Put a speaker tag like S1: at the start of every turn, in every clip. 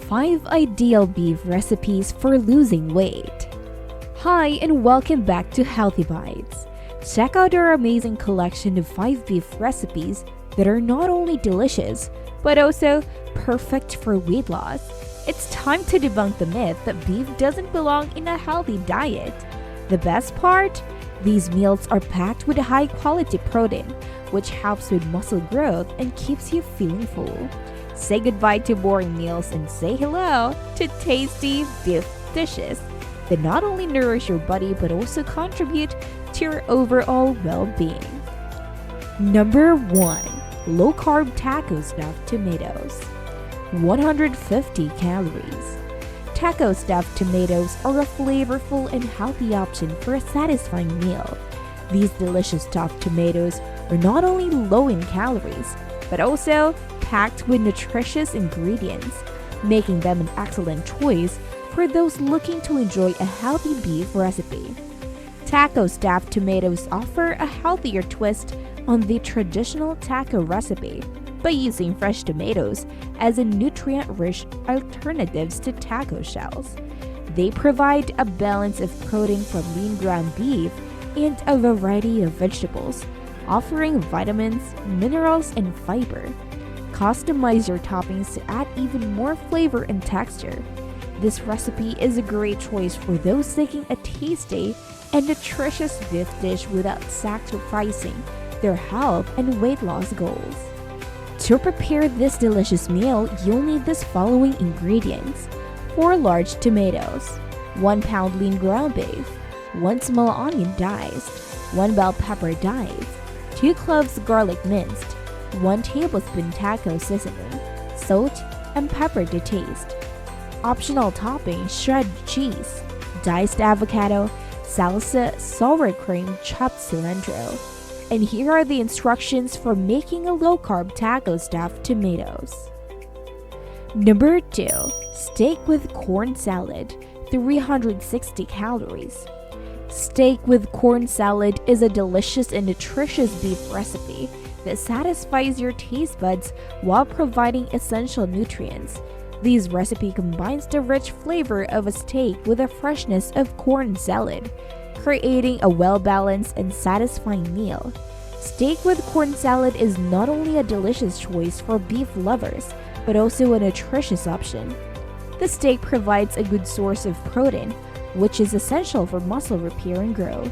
S1: 5 Ideal Beef Recipes for Losing Weight. Hi, and welcome back to Healthy Bites. Check out our amazing collection of 5 beef recipes that are not only delicious, but also perfect for weight loss. It's time to debunk the myth that beef doesn't belong in a healthy diet. The best part? These meals are packed with high quality protein, which helps with muscle growth and keeps you feeling full. Say goodbye to boring meals and say hello to tasty beef dishes that not only nourish your body but also contribute to your overall well-being. Number 1. Low-carb taco stuffed tomatoes. 150 calories. Taco stuffed tomatoes are a flavorful and healthy option for a satisfying meal. These delicious stuffed tomatoes are not only low in calories, but also packed with nutritious ingredients, making them an excellent choice for those looking to enjoy a healthy beef recipe. Taco stuffed tomatoes offer a healthier twist on the traditional taco recipe by using fresh tomatoes as a nutrient-rich alternatives to taco shells. They provide a balance of protein from lean ground beef and a variety of vegetables, offering vitamins, minerals, and fiber. Customize your toppings to add even more flavor and texture. This recipe is a great choice for those seeking a tasty and nutritious beef dish without sacrificing their health and weight loss goals. To prepare this delicious meal, you'll need these following ingredients: 4 large tomatoes, 1 pound lean ground beef, 1 small onion diced, 1 bell pepper diced, 2 cloves garlic minced, 1 tablespoon taco seasoning, salt, and pepper to taste. Optional topping: shredded cheese, diced avocado, salsa, sour cream, chopped cilantro. And here are the instructions for making a low-carb taco stuffed tomatoes. Number 2. Steak with corn salad, 360 calories. Steak with corn salad is a delicious and nutritious beef recipe that satisfies your taste buds while providing essential nutrients. This recipe combines the rich flavor of a steak with the freshness of corn salad, creating a well-balanced and satisfying meal. Steak with corn salad is not only a delicious choice for beef lovers, but also a nutritious option. The steak provides a good source of protein, which is essential for muscle repair and growth.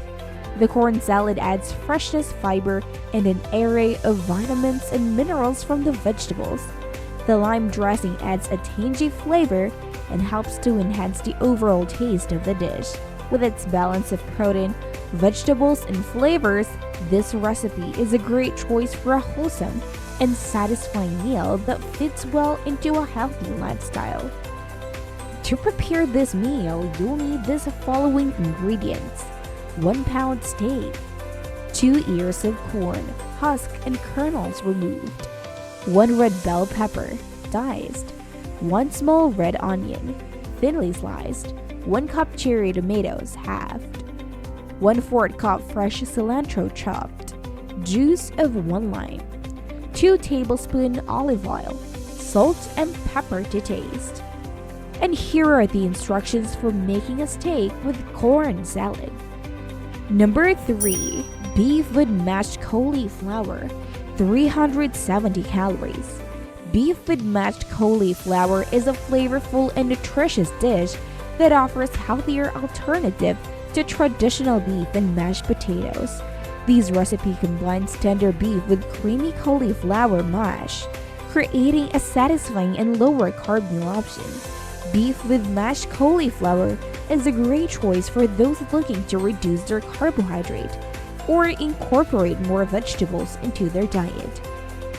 S1: The corn salad adds freshness, fiber, and an array of vitamins and minerals from the vegetables. The lime dressing adds a tangy flavor and helps to enhance the overall taste of the dish. With its balance of protein, vegetables, and flavors, this recipe is a great choice for a wholesome and satisfying meal that fits well into a healthy lifestyle. To prepare this meal, you'll need these following ingredients: 1 pound steak, 2 ears of corn, husk and kernels removed, 1 red bell pepper, diced, 1 small red onion, thinly sliced, 1 cup cherry tomatoes, halved, 1/4 cup fresh cilantro chopped, juice of 1 lime, 2 tablespoons olive oil, salt and pepper to taste. And here are the instructions for making a steak with corn salad. Number 3. Beef with mashed cauliflower, 370 calories. Beef with mashed cauliflower is a flavorful and nutritious dish that offers healthier alternative to traditional beef and mashed potatoes. This recipe combines tender beef with creamy cauliflower mash, creating a satisfying and lower carb meal option. Beef with mashed cauliflower is a great choice for those looking to reduce their carbohydrate or incorporate more vegetables into their diet.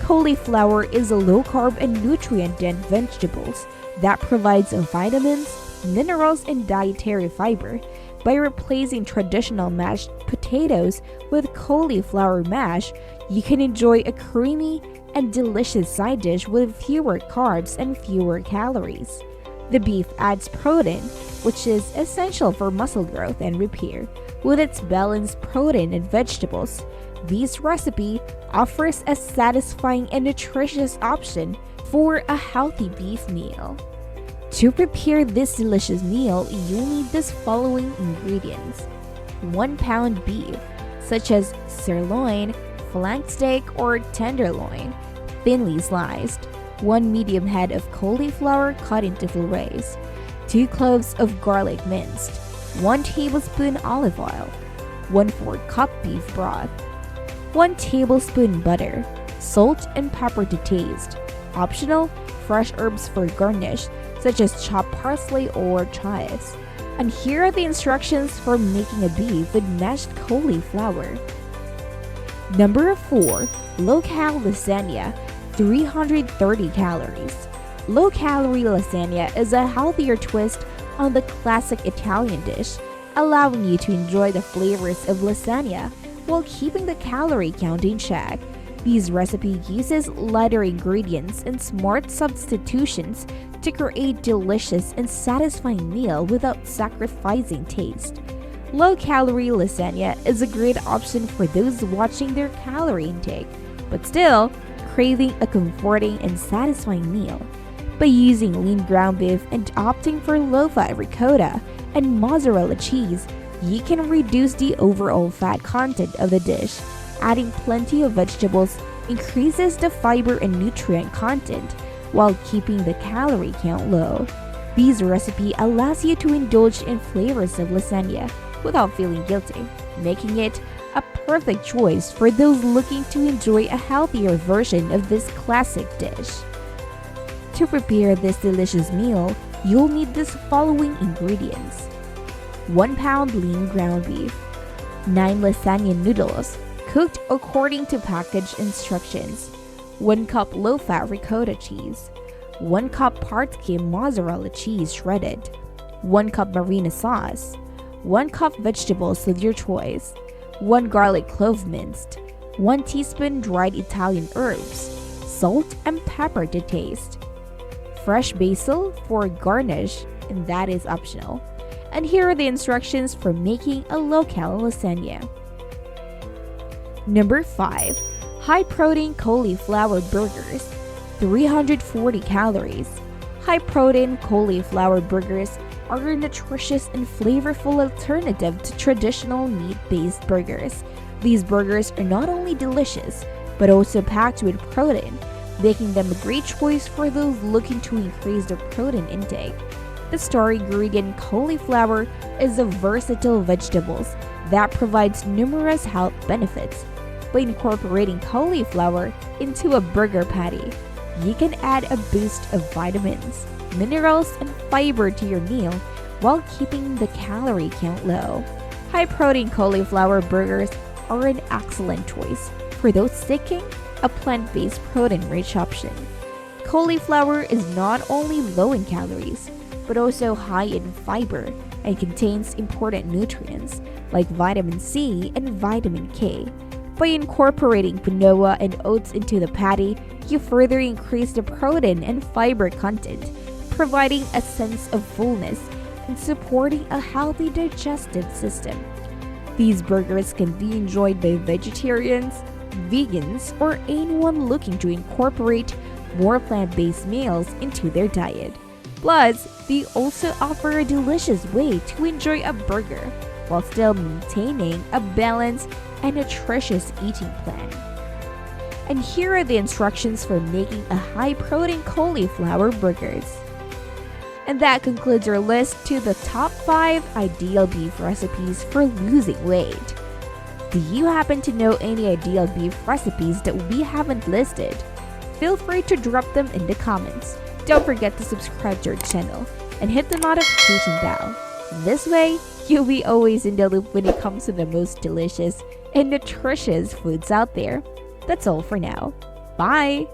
S1: Cauliflower is a low-carb and nutrient-dense vegetable that provides vitamins, minerals, and dietary fiber. By replacing traditional mashed potatoes with cauliflower mash, you can enjoy a creamy and delicious side dish with fewer carbs and fewer calories. The beef adds protein, which is essential for muscle growth and repair. With its balanced protein and vegetables, this recipe offers a satisfying and nutritious option for a healthy beef meal. To prepare this delicious meal, you'll need this following ingredients: 1 pound beef, such as sirloin, flank steak, or tenderloin, thinly sliced, 1 medium head of cauliflower cut into fillets, 2 cloves of garlic minced, 1 tablespoon olive oil, 1/4 cup beef broth, 1 tablespoon butter, salt and pepper to taste. Optional, fresh herbs for garnish, such as chopped parsley or chives. And here are the instructions for making a beef with mashed cauliflower. Number 4. Low-cal lasagna, 330 calories. Low-calorie lasagna is a healthier twist on the classic Italian dish, allowing you to enjoy the flavors of lasagna while keeping the calorie count in check. This recipe uses lighter ingredients and smart substitutions to create delicious and satisfying meal without sacrificing taste. Low-calorie lasagna is a great option for those watching their calorie intake, but still craving a comforting and satisfying meal. By using lean ground beef and opting for low-fat ricotta and mozzarella cheese, you can reduce the overall fat content of the dish. Adding plenty of vegetables increases the fiber and nutrient content while keeping the calorie count low. This recipe allows you to indulge in flavors of lasagna without feeling guilty, making it a perfect choice for those looking to enjoy a healthier version of this classic dish. To prepare this delicious meal, you'll need the following ingredients: 1 pound lean ground beef, 9 lasagna noodles, cooked according to package instructions, 1 cup low-fat ricotta cheese, 1 cup part-skim mozzarella cheese shredded, 1 cup marinara sauce, 1 cup vegetables of your choice, 1 garlic clove minced, 1 teaspoon dried Italian herbs, salt and pepper to taste, fresh basil for garnish, and that is optional. And here are the instructions for making a low-cal lasagna. Number 5. High-protein cauliflower burgers, 340 calories. High-protein cauliflower burgers are a nutritious and flavorful alternative to traditional meat-based burgers. These burgers are not only delicious, but also packed with protein, making them a great choice for those looking to increase their protein intake. The star ingredient cauliflower is a versatile vegetable that provides numerous health benefits. By incorporating cauliflower into a burger patty, you can add a boost of vitamins, minerals, and fiber to your meal while keeping the calorie count low. High-protein cauliflower burgers are an excellent choice for those seeking a plant-based protein-rich option. Cauliflower is not only low in calories, but also high in fiber and contains important nutrients like vitamin C and vitamin K. By incorporating quinoa and oats into the patty, you further increase the protein and fiber content, providing a sense of fullness and supporting a healthy digestive system. These burgers can be enjoyed by vegetarians, vegans, or anyone looking to incorporate more plant-based meals into their diet. Plus, they also offer a delicious way to enjoy a burger while still maintaining a balanced and nutritious eating plan. And here are the instructions for making a high-protein cauliflower burgers. And that concludes our list to the top 5 ideal beef recipes for losing weight. Do you happen to know any ideal beef recipes that we haven't listed? Feel free to drop them in the comments. Don't forget to subscribe to our channel and hit the notification bell. This way, you'll be always in the loop when it comes to the most delicious and nutritious foods out there. That's all for now. Bye!